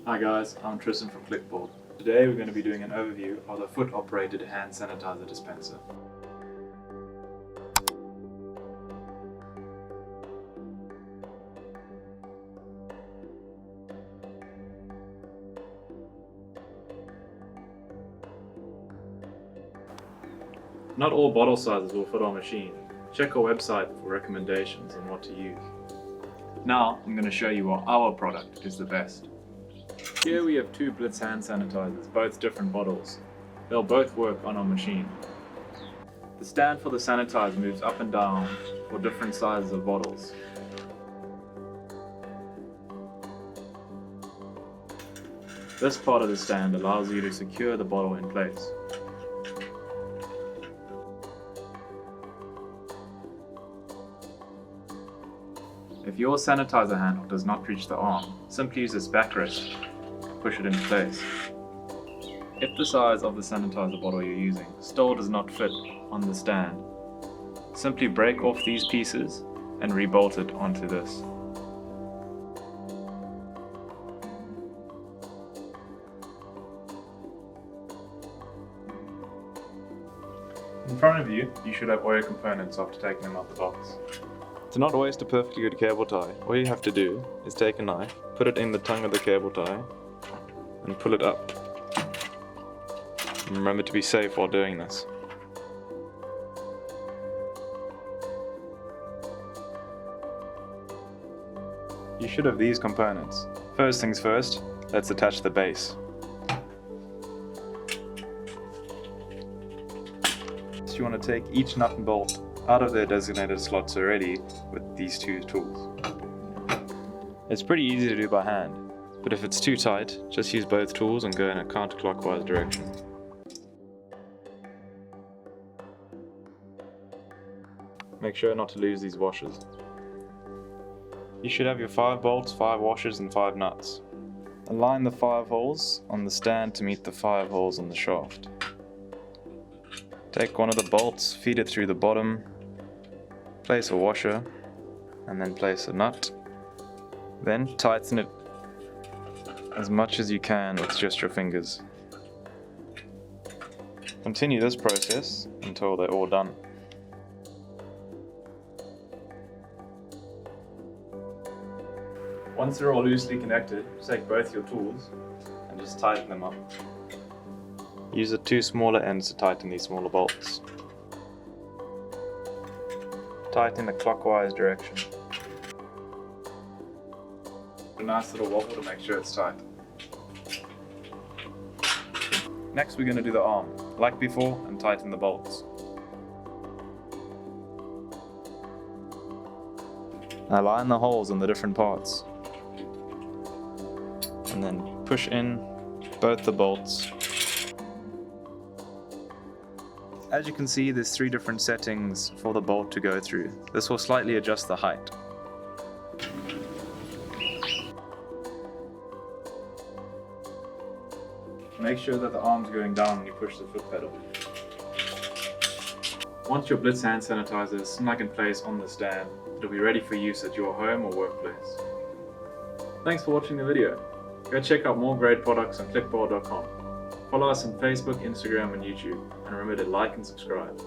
Hi guys, I'm Tristan from clikBUILD. Today we're going to be doing an overview of the foot-operated hand sanitizer dispenser. Not all bottle sizes will fit our machine. Check our website for recommendations on what to use. Now I'm going to show you why our product is the best. Here we have two Blitz hand sanitizers, both different bottles. They'll both work on our machine. The stand for the sanitizer moves up and down for different sizes of bottles. This part of the stand allows you to secure the bottle in place. If your sanitizer handle does not reach the arm, simply use this backrest to push it into place. If the size of the sanitizer bottle you're using still does not fit on the stand, simply break off these pieces and rebolt it onto this. In front of you, you should have oil components after taking them out the box. To not waste a perfectly good cable tie, all you have to do is take a knife, put it in the tongue of the cable tie, and pull it up. And remember to be safe while doing this. You should have these components. First things first, let's attach the base. You want to take each nut and bolt out of their designated slots already with these two tools. It's pretty easy to do by hand, but if it's too tight, just use both tools and go in a counterclockwise direction. Make sure not to lose these washers. You should have your 5 bolts, 5 washers and 5 nuts. Align the 5 holes on the stand to meet the 5 holes on the shaft. Take one of the bolts, feed it through the bottom, place a washer, and then place a nut. Then tighten it as much as you can with just your fingers. Continue this process until they're all done. Once they're all loosely connected, take both your tools and just tighten them up. Use the 2 smaller ends to tighten these smaller bolts. Tighten in the clockwise direction. A nice little wobble to make sure it's tight. Next we're going to do the arm, like before, and tighten the bolts. Align the holes in the different parts. And then push in both the bolts. As you can see, there's 3 different settings for the bolt to go through. This will slightly adjust the height. Make sure that the arm's going down when you push the foot pedal. Once your Blitz hand sanitizer is snug in place on the stand, it'll be ready for use at your home or workplace. Thanks for watching the video. Go check out more great products on clikBUILD.com. Follow us on Facebook, Instagram and YouTube, and remember to like and subscribe.